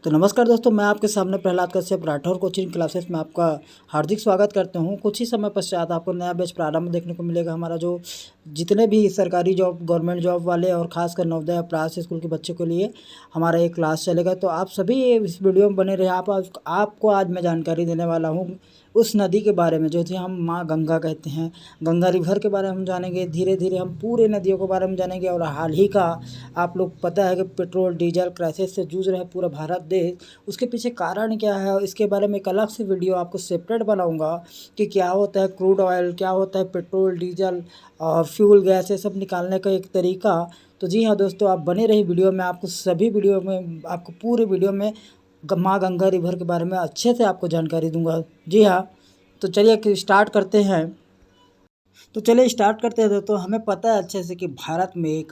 तो नमस्कार दोस्तों, मैं आपके सामने प्रहलाद कश्यप राठौर कोचिंग क्लासेस में आपका हार्दिक स्वागत करता हूं। कुछ ही समय पश्चात आपको नया बैच प्रारंभ देखने को मिलेगा। हमारा जो जितने भी सरकारी जॉब, गवर्नमेंट जॉब वाले और खासकर नवोदय प्रयास स्कूल के बच्चों के लिए हमारा एक क्लास चलेगा। तो आप सभी इस वीडियो में बने रहे। आपको आज मैं जानकारी देने वाला हूँ उस नदी के बारे में जो हम माँ गंगा कहते हैं। गंगा रिवर के बारे में हम जानेंगे। धीरे धीरे हम पूरे नदियों के बारे में जानेंगे। और हाल ही का आप लोग पता है कि पेट्रोल डीजल क्राइसिस से जूझ रहे पूरा भारत देश, उसके पीछे कारण क्या है, इसके बारे में एक अलग से वीडियो आपको सेपरेट बनाऊंगा कि क्या होता है क्रूड ऑयल, क्या होता है पेट्रोल डीजल और फ्यूल गैस, ये सब निकालने का एक तरीका। तो जी हाँ दोस्तों, आप बने रही वीडियो में। आपको सभी वीडियो में, आपको पूरे वीडियो में माँ गंगा रिवर के बारे में अच्छे से आपको जानकारी दूंगा। जी हाँ, तो चलिए स्टार्ट करते हैं। तो चलिए स्टार्ट करते हैं दोस्तों। हमें पता है अच्छे से कि भारत में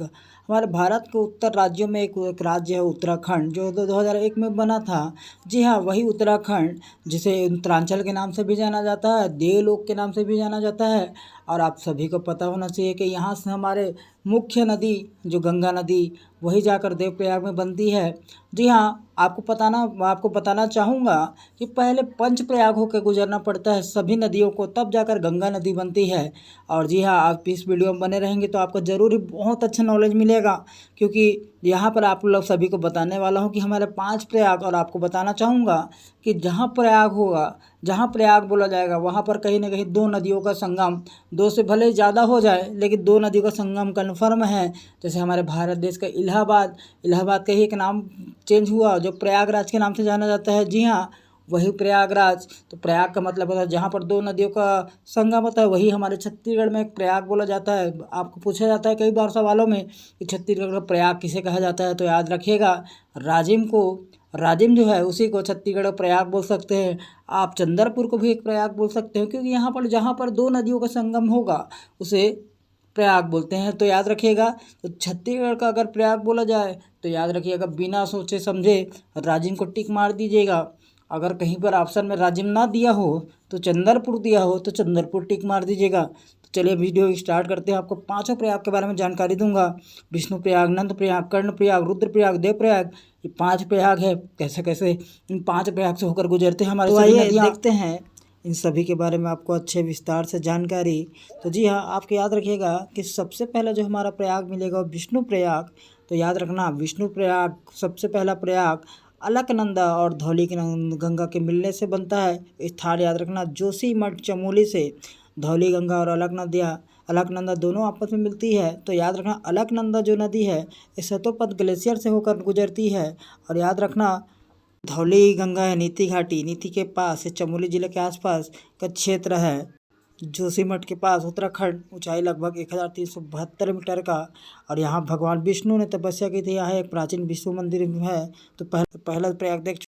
हमारे भारत के उत्तर राज्यों में एक राज्य है उत्तराखंड, जो 2001 में बना था। जी हाँ, वही उत्तराखंड जिसे उत्तरांचल के नाम से भी जाना जाता है, देवलोक के नाम से भी जाना जाता है। और आप सभी को पता होना चाहिए कि यहाँ से हमारे मुख्य नदी जो गंगा नदी वही जाकर देवप्रयाग में बनती है। जी हाँ, आपको बताना चाहूँगा कि पहले पंचप्रयाग होकर गुजरना पड़ता है सभी नदियों को, तब जाकर गंगा नदी बनती है। और जी हाँ, आप इस वीडियो में बने रहेंगे तो आपको ज़रूर ही बहुत अच्छा नॉलेज मिलेगा, क्योंकि यहाँ पर आप लोग सभी को बताने वाला हूँ कि हमारे 5 प्रयाग। और आपको बताना चाहूँगा कि जहाँ प्रयाग होगा, जहाँ प्रयाग बोला जाएगा, वहाँ पर कहीं ना कहीं दो नदियों का संगम, दो से भले ज़्यादा हो जाए लेकिन दो नदियों का संगम कन्फर्म है। जैसे हमारे भारत देश का इलाहाबाद का ही एक नाम चेंज हुआ जो प्रयागराज के नाम से जाना जाता है। जी हाँ, वही प्रयागराज। तो प्रयाग का मतलब होता है जहाँ पर दो नदियों का संगम होता है। वही हमारे छत्तीसगढ़ में एक प्रयाग बोला जाता है। आपको पूछा जाता है कई बार सवालों में कि छत्तीसगढ़ का प्रयाग किसे कहा जाता है, तो याद रखिएगा राजिम जो है उसी को छत्तीसगढ़ प्रयाग बोल सकते हैं। आप चंद्रपुर को भी एक प्रयाग बोल सकते हो, क्योंकि यहाँ पर जहाँ पर दो नदियों का संगम होगा उसे प्रयाग बोलते हैं। तो याद रखिएगा, तो छत्तीसगढ़ का अगर प्रयाग बोला जाए तो याद रखिएगा, बिना सोचे समझे राजिम को टिक मार दीजिएगा। अगर कहीं पर ऑप्शन में राजिम ना दिया हो तो चंद्रपुर दिया हो तो चंद्रपुर टिक मार दीजिएगा। तो चलिए वीडियो स्टार्ट करते हैं। आपको पांचों प्रयाग के बारे में जानकारी दूंगा। विष्णु प्रयाग, नंद प्रयाग, कर्ण प्रयाग, रुद्र प्रयाग, देव प्रयाग, ये 5 प्रयाग है। कैसे कैसे इन 5 प्रयाग से होकर गुजरते हैं हमारे सभी नदियाँ, देखते हैं इन सभी के बारे में आपको अच्छे विस्तार से जानकारी। तो जी हाँ, आपको याद रखिएगा कि सबसे पहला जो हमारा प्रयाग मिलेगा वो विष्णु प्रयाग। तो याद रखना, विष्णु प्रयाग सबसे पहला प्रयाग अलकनंदा और धौली की गंगा के मिलने से बनता है। स्थान याद रखना, जोशीमठ चमोली से धौली गंगा और अलकनंदा दोनों आपस में मिलती है। तो याद रखना, अलकनंदा जो नदी है ये सतोपत ग्लेशियर से होकर गुजरती है। और याद रखना, धौली गंगा है नीति घाटी, नीति के पास, चमोली जिले के आसपास का क्षेत्र है। जोशीमठ के पास उत्तराखंड, ऊंचाई लगभग 1372 मीटर का। और यहाँ भगवान विष्णु ने तपस्या की थी। यहाँ एक प्राचीन विष्णु मंदिर है। तो पहला प्रयाग देख।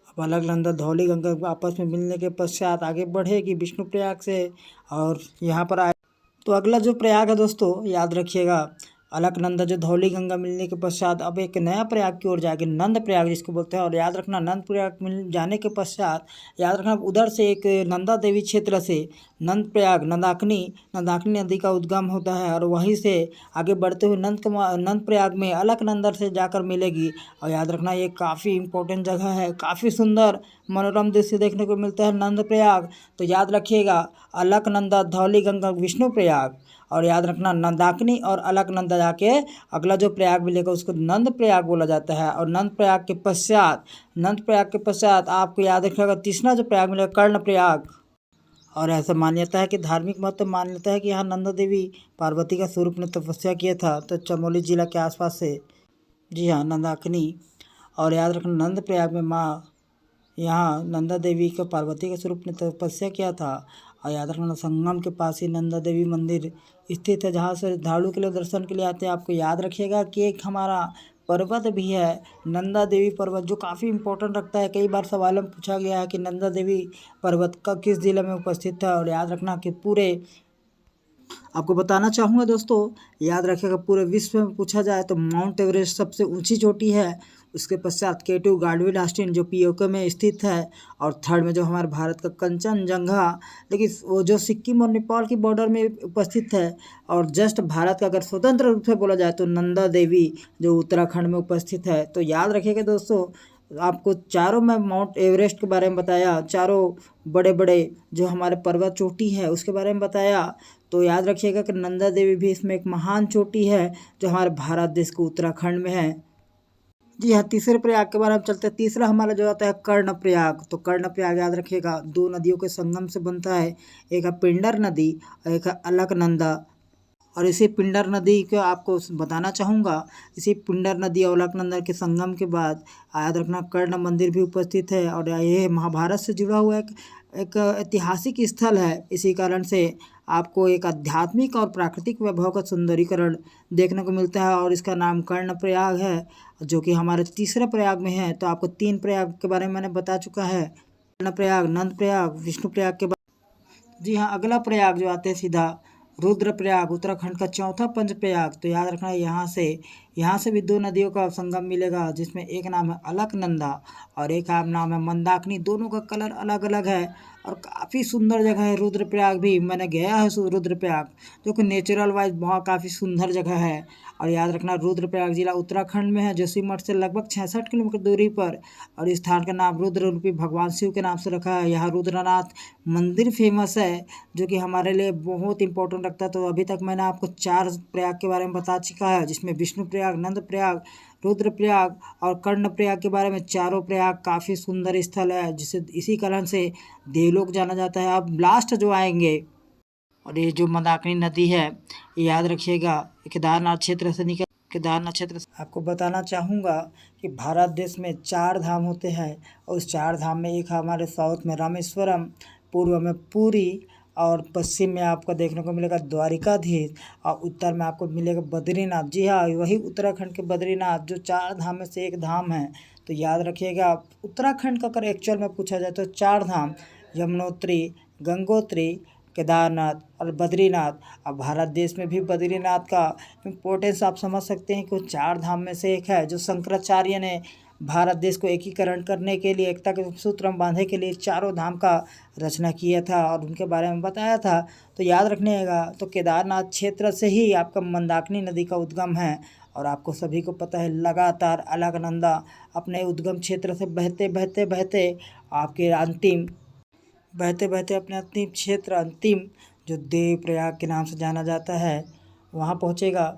अब अलकनंदा धौली गंगा आपस में मिलने के पश्चात आगे बढ़ेगी विष्णु प्रयाग से और यहाँ पर आए। तो अगला जो प्रयाग है दोस्तों, याद रखिएगा, अलकनंदा जो धौली गंगा मिलने के पश्चात अब एक नया प्रयाग की ओर जाएगी, नंद प्रयाग जिसको बोलते हैं। और याद रखना, नंद प्रयाग मिल जाने के पश्चात याद रखना, उधर से एक नंदा देवी क्षेत्र से नंद प्रयाग नंदाकिनी नदी का उद्गम होता है। और वहीं से आगे बढ़ते हुए नंद प्रयाग में अलकनंदा से जाकर मिलेगी। और याद रखना, ये काफ़ी इंपॉर्टेंट जगह है, काफ़ी सुंदर मनोरम दृश्य देखने को मिलता है नंद प्रयाग। तो याद रखिएगा, अलकनंदा, धौली गंगा, विष्णु प्रयाग। और याद रखना, नंदाकिनी और अलकनंदा जाके अगला जो प्रयाग मिलेगा उसको नंद प्रयाग बोला जाता है। और नंद प्रयाग के पश्चात आपको याद रखिएगा तीसरा जो प्रयाग मिलेगा कर्ण प्रयाग। और ऐसा मान्यता है कि धार्मिक महत्व मान्यता है कि यहाँ नंदा देवी पार्वती का स्वरूप ने तपस्या किया था, तो चमोली जिला के आसपास से। जी हाँ, नंदाकिनी। और याद रखना, नंद प्रयाग में यहाँ नंदा देवी का पार्वती के स्वरूप ने तपस्या किया था। और याद रखना, संगम के पास ही नंदा देवी मंदिर स्थित है, जहाँ से श्रद्धालु के लिए दर्शन के लिए आते हैं। आपको याद रखिएगा कि एक हमारा पर्वत भी है, नंदा देवी पर्वत, जो काफ़ी इंपॉर्टेंट रखता है। कई बार सवालों में पूछा गया है कि नंदा देवी पर्वत का किस जिले में उपस्थित था। और याद रखना कि पूरे आपको बताना चाहूँगा दोस्तों, याद रखिएगा, पूरे विश्व में पूछा जाए तो माउंट एवरेस्ट सबसे ऊंची चोटी है। उसके पश्चात केटू गार्डविल आस्टीन जो पीओके में स्थित है। और थर्ड में जो हमारे भारत का कंचनजंगा, लेकिन वो जो सिक्किम और नेपाल की बॉर्डर में उपस्थित है। और जस्ट भारत का अगर स्वतंत्र रूप से बोला जाए तो नंदा देवी जो उत्तराखंड में उपस्थित है। तो याद रखिएगा दोस्तों, आपको चारों में माउंट एवरेस्ट के बारे में बताया, चारों बड़े बड़े जो हमारे पर्वत चोटी है उसके बारे में बताया। तो याद रखिएगा कि नंदा देवी भी इसमें एक महान चोटी है जो हमारे भारत देश को उत्तराखंड में है। जी हाँ, तीसरे प्रयाग के बारे में चलते हैं। तीसरा हमारा जो आता है कर्ण प्रयाग। तो कर्ण प्रयाग याद रखिएगा, दो नदियों के संगम से बनता है, एक है पिंडर नदी और एक है अलकनंदा। और इसी पिंडर नदी को आपको बताना चाहूँगा, इसी पिंडर नदी और अलकनंदा के संगम के बाद याद रखना कर्ण मंदिर भी उपस्थित है। और ये महाभारत से जुड़ा हुआ एक ऐतिहासिक स्थल है। इसी कारण से आपको एक आध्यात्मिक और प्राकृतिक वैभव का सुंदरीकरण देखने को मिलता है और इसका नाम कर्ण प्रयाग है, जो कि हमारे तीसरे प्रयाग में है। तो आपको 3 प्रयाग के बारे में मैंने बता चुका है, कर्ण प्रयाग, नंद प्रयाग, विष्णु प्रयाग के बाद। जी हाँ, अगला प्रयाग जो आते हैं सीधा रुद्रप्रयाग, उत्तराखंड का चौथा पंच प्रयाग। तो याद रखना यहाँ से भी दो नदियों का संगम मिलेगा, जिसमें एक नाम है अलकनंदा और एक नाम है मंदाकिनी। दोनों का कलर अलग अलग है और काफ़ी सुंदर जगह है रुद्रप्रयाग भी। मैंने गया है रुद्रप्रयाग, जो कि नेचुरल वाइज बहुत काफ़ी सुंदर जगह है। और याद रखना रुद्रप्रयाग जिला उत्तराखंड में है, जोशीमठ से लगभग 66 किलोमीटर दूरी पर। और इस स्थान का नाम रुद्र रूपी भगवान शिव के नाम से रखा है। यहाँ रुद्रनाथ मंदिर फेमस है, जो कि हमारे लिए बहुत इंपॉर्टेंट रखता है। तो अभी तक मैंने आपको 4 प्रयाग के बारे में बता चुका है, जिसमें विष्णु प्रयाग, नंद प्रयाग, रुद्रप्रयाग और कर्ण प्रयाग के बारे में। चारों प्रयाग काफ़ी सुंदर स्थल है, जिसे इसी कारण से देवलोक जाना जाता है। अब लास्ट जो आएंगे, और ये जो मंदाकिनी नदी है, ये याद रखिएगा केदारनाथ क्षेत्र से निकल केदारनाथ क्षेत्र से आपको बताना चाहूँगा कि भारत देश में 4 धाम होते हैं और उस 4 धाम में एक हमारे साउथ में रामेश्वरम, पूर्व में पुरी और पश्चिम में आपको देखने को मिलेगा द्वारिकाधीश और उत्तर में आपको मिलेगा बद्रीनाथ। जी हाँ, वही उत्तराखंड के बद्रीनाथ जो 4 धाम में से एक धाम है। तो याद रखिएगा, उत्तराखंड का अगर एक्चुअल में पूछा जाए तो 4 धाम यमुनोत्री, गंगोत्री, केदारनाथ और बद्रीनाथ। अब भारत देश में भी बद्रीनाथ का इम्पोर्टेंस आप समझ सकते हैं कि वो 4 धाम में से एक है, जो शंकराचार्य ने भारत देश को एकीकरण करने के लिए, एकता के सूत्र में बांधने के लिए चारों धाम का रचना किया था और उनके बारे में बताया था। तो याद रखिएगा, तो केदारनाथ क्षेत्र से ही आपका मंदाकिनी नदी का उद्गम है। और आपको सभी को पता है, लगातार अलकनंदा अपने उद्गम क्षेत्र से बहते बहते बहते आपके अपने अंतिम क्षेत्र, अंतिम जो देवप्रयाग के नाम से जाना जाता है, वहाँ पहुँचेगा।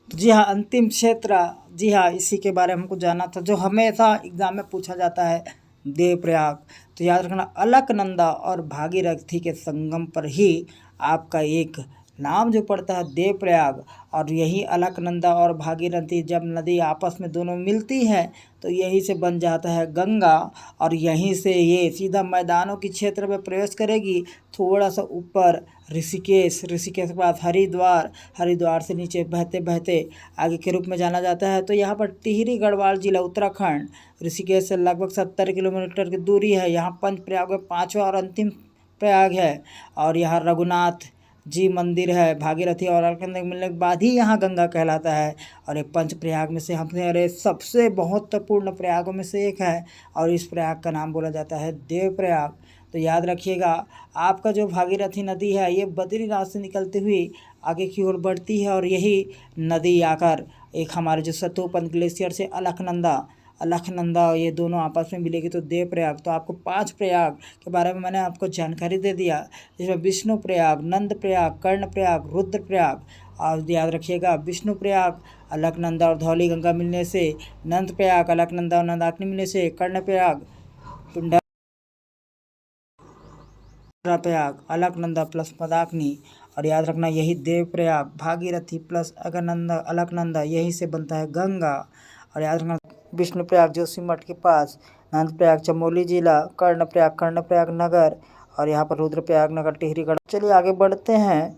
जी हाँ, अंतिम क्षेत्र, जी हाँ, इसी के बारे में हमको जानना था, जो हमेशा एग्जाम में पूछा जाता है, देवप्रयाग। तो याद रखना, अलकनंदा और भागीरथी के संगम पर ही आपका एक नाम जो पड़ता है देवप्रयाग। और यही अलकनंदा और भागीरथी जब नदी आपस में दोनों मिलती है तो यहीं से बन जाता है गंगा। और यहीं से ये सीधा मैदानों के क्षेत्र में प्रवेश करेगी, थोड़ा सा ऊपर ऋषिकेश के बाद हरिद्वार से नीचे बहते बहते आगे के रूप में जाना जाता है। तो यहाँ पर टिहरी गढ़वाल जिला उत्तराखंड, ऋषिकेश से लगभग 70 किलोमीटर की दूरी है। यहाँ पंच प्रयाग में 5वां और अंतिम प्रयाग है। और यहाँ रघुनाथ जी मंदिर है। भागीरथी और अलकनंदा मिलने के बाद ही यहाँ गंगा कहलाता है। और एक पंच प्रयाग में से हमारे सबसे महत्वपूर्ण प्रयागों में से एक है और इस प्रयाग का नाम बोला जाता है देवप्रयाग। तो याद रखिएगा, आपका जो भागीरथी नदी है ये बद्रीनाथ से निकलती हुई आगे की ओर बढ़ती है और यही नदी आकर एक हमारे जो सतोपन ग्लेशियर से अलकनंदा ये दोनों आपस में मिलेगी तो देवप्रयाग। तो आपको 5 प्रयाग के बारे में मैंने आपको जानकारी दे दिया, जिसमें विष्णु प्रयाग, नंद प्रयाग, कर्ण प्रयाग, रुद्र प्रयाग। और याद रखिएगा, विष्णु प्रयाग अलकनंदा और धौली गंगा मिलने से, नंद प्रयाग अलकनंदा और मंदाकिनी मिलने से, कर्ण प्रयाग प्रयाग अलकनंदा प्लस मंदाकिनी। और याद रखना, यही देवप्रयाग भागीरथी प्लस अलकनंदा यहीं से बनता है गंगा। और याद रखना, विष्णु प्रयाग जोशीमठ के पास, नंद प्रयाग चमोली जिला, कर्ण प्रयाग नगर और यहाँ पर रुद्रप्रयाग नगर टिहरी गढ़। चलिए आगे बढ़ते हैं।